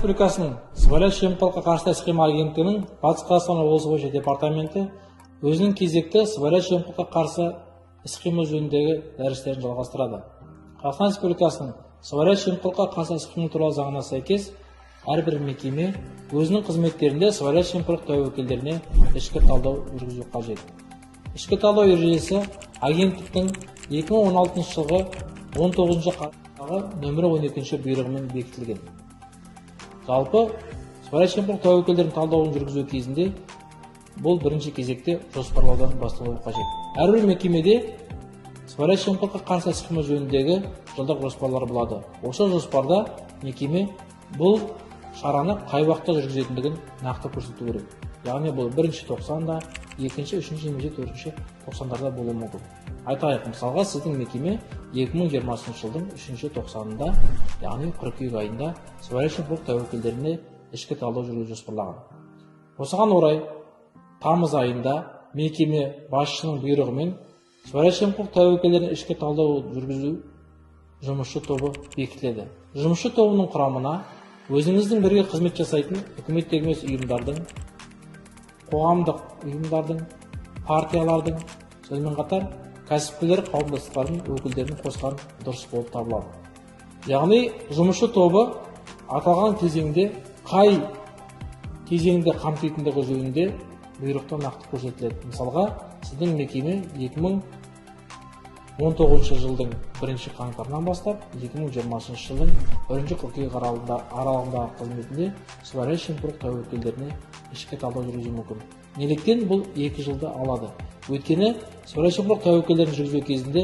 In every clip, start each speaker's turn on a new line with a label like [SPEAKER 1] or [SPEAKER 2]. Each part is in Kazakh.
[SPEAKER 1] Республикасының сыбайлас жемқорлыққа қарсы іс-қимыл агенттігінің Батыс Қазақстан облысы бойынша департаменті өзінің кезекті сыбайлас жемқорлыққа қарсы іс-қимыл жөніндегі дәрістерін жалғастырады. Қазақстан Республикасының сыбайлас жемқорлыққа қарсы іс-қимыл туралы заңына сәйкес, әрбір мекеме өзінің қызметтерінде сыбайлас жемқорлық тәуекелдеріне ішкі талдау жүргізу қажет. Ішкі талдау ережесі агенттіктің 2016 жылғы 19 қарашадағы нөмірі 12 бұйрығымен бекітілген. Жалпы, сыбайлас жемқорлық тәуекелдерін талдауын жүргізу кезінде бұл бірінші кезекте жоспарлаудан басталуы қажет. Әрбір мекемеде сыбайлас жемқорлыққа қарсы іс-қимыл жөніндегі жылдық жоспарлар болады. Осы жоспарда мекеме бұл шараны қай уақытта жүргізетіндігін нақты көрсету керек. Яғни бұл 1-ші тоқсанда, 2-ші, 3-ші, немесе 4-ші тоқсандарда болуы мүмкін. Айтайық, мысалға сіздің мекеме 2020 жылдың 3-ші тоқсанында, яғни қыркүйек айында сыбайлас жемқорлық тәуекелдеріне ішкі талдау жүргізуді жоспарлаған. Осыған орай, тамыз айында мекеме басшысының бұйрығымен сыбайлас жемқорлық тәуекелдеріне ішкі талдау жүргізу жұмысшы тобы бекітіледі. Жұмысшы тобының құрамына өзіңіздің бірге қызмет жасайтын үкіметтік емес ұйымдардың, қоғамдық ұйымдардың, партиялардың, сонымен қатар кәсіпкерлер қауымдастықтардың өкілдерін қосқан дұрыс болып табылады. Яғни жұмысшы тобы аталған кезеңде қай кезеңде қамтитындығы жөнінде бұйрықта нақты көрсетіледі. Мысалға, сіздің мекеме 2019 жылдың 1-ші қаңтарынан бастап 2020 жылдың 1-ші қыркүйек аралығындағы қызметінде сыбайлас жемқорлық тәуекелдеріне ішкі талдау жүргізуі мүмкін. Неліктен бұл 2 жылды алады? Өйткені сыбайлас жемқорлық тәуекелдерін жүргізу кезінде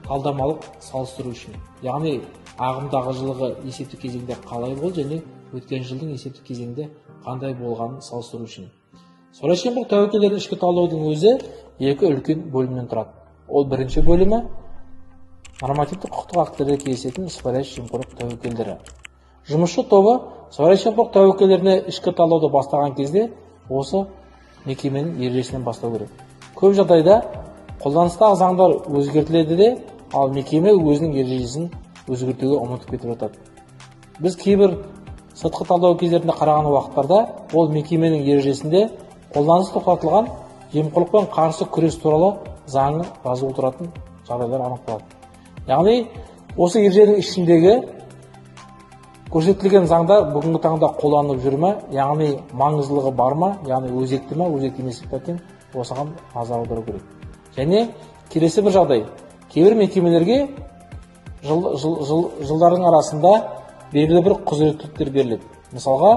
[SPEAKER 1] талдамалық салыстыру үшін, яғни ағымдағы жылғы есептік кезеңде қалай болды және өткен жылдың есептік кезеңде қандай болғанын салыстыру үшін. Сыбайлас жемқорлық тәуекелдерін ішкі талдаудың өзі 2 үлкен бөлімнен тұрады. Ол бірінші бөлімі нормативтік құқықтық актілерде кездесетін сыбайлас жемқорлық тәуекелдері. Жұмысшы тобы сыбайлас жемқорлық тәуекелдеріне ішкі талдауды бастаған кезде осы мекеменің ережесінен бастау керек. Көп жағдайда қолданыстағы заңдар өзгертіледі де, ал мекеме өзінің ережесін өзгертуге ұмытып кетіп жатады. Біз кейбір сыртқы талдау кездерінде қараған уақыттарда ол мекеменің ережесінде қолданысы тоқтатылған жемқорлықпен қарсы күрес туралы заңы жазылып тұратын жағдайлар анықталады. Яғни осы ереженің ішіндегі көрсетілген заңдар бүгінгі таңда қолданылып жүр ме, яғни маңыздылығы бар ма, яғни өзекті ме, өзекті емес пе, осыған назар аудару керек. Және келесі бір жағдай, кейбір мекемелерге жылдардың арасында белгілі бір құзыреттіліктер беріледі. Мысалға,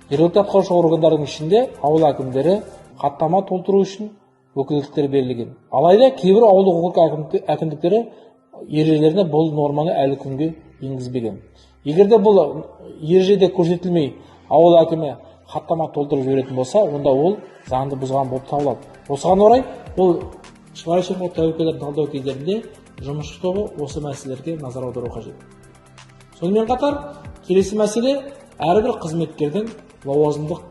[SPEAKER 1] жергілікті атқарушы органдардың ішінде ауыл әкімдері хаттама толтыру үшін өкілеттіктер берілген. Алайда кейбір ауылдық округ әкімдіктері ережелеріне бұл норманы әлі күнге енгізбеген. Егерде бұл ережеде көрсетілмей ауыл әкімі хаттама толтырып жіберетін болса, онда ол заңды бұзған болып табылады. Осыған орай, бұл сыбайлас жемқорлық тәуекелдерін талдау кездерінде жұмысшы тобы осы мәселелерге назар аудару қажет. Сонымен қатар, келесі мәселе әрбір қызметкердің лауазымдық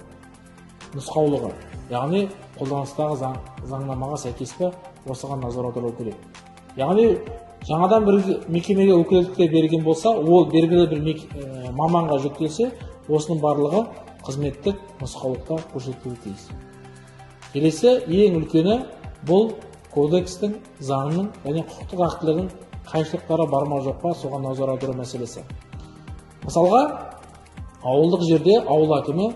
[SPEAKER 1] нұсқаулығы, яғни қолданыстағы заңнамаға сәйкес пе, осыған назар аудару керек. Яғни жаңадан бір мекемеге өкілеттіктер берген болса, ол белгілі бір маманға жүктелсе, осының барлығы қызметтік нұсқаулықта көрсетілуі тиіс. Келесі ең үлкені бұл кодекстің, заңның және құқықтық актілердің қайшылықтары бар ма жоқ па, соған назар аудару мәселесі. Мысалға, ауылдық жерде ауыл әкімі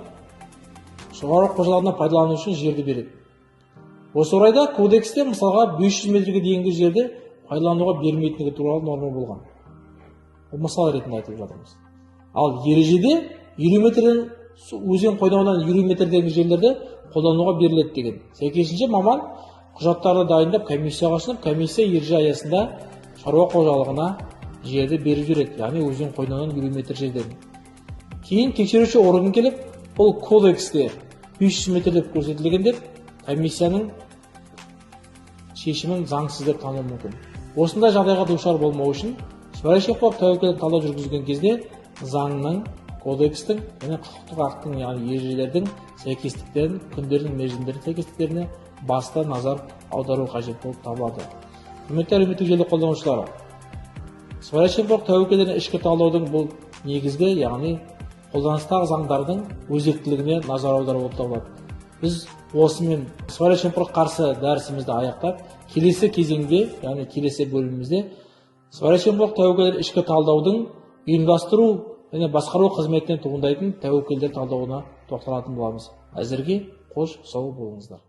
[SPEAKER 1] шаруашылық қожалығына пайдалану үшін жерді береді. Осы орайда кодексте мысалға 500 метрге дейінгі жерде пайдалануға бермейтіндігі туралы норма болған. Бұл мысал ретінде айтып жатырмыз. Ал ережеде 20 метрден өзен қойнауынан 20 метрдегі жерлерді қолдануға беріледі деген. Сәйкесінше маман құжаттарды дайындап комиссияға ұсынып, комиссия ереже аясында шаруа қожалығына жерді беріп жүреді, яғни өзен қойнауынан 20 метр жерден. Кейін тексеруші орган келіп, бұл кодексте 500 метр деп көрсетілген деп, комиссияның шешімін заңсыз деп тануы мүмкін. Осындай жағдайға душар болмау үшін, сыбайлас жемқорлық тәуекелін талдау жүргізген кезде заңның, кодекстің және құқықтық актың, яғни ережелердің сәйкестіктерін, күндердің мерзімдердің сәйкестіктеріне баста назар аудару қажет болып табылады. Құрметті әлеуметтік желі қолданушылары, сыбайлас жемқорлық тәуекелдеріне ішкі талдаудың бұл негізгі, яғни қолданыстағы заңдардың өзектілігіне назар аударып отырып, біз осымен сыбайлас жемқорлыққа қарсы дәрісімізді аяқтап, келесі кезеңде, яғни келесі бөлімімізде сыбайлас жемқорлық тәуекелдер ішкі талдаудың ұйымдастыру және басқару қызметінен туындайтын тәуекелдер талдауына тоқталатын боламыз. Әзірге қош сау болыңыздар.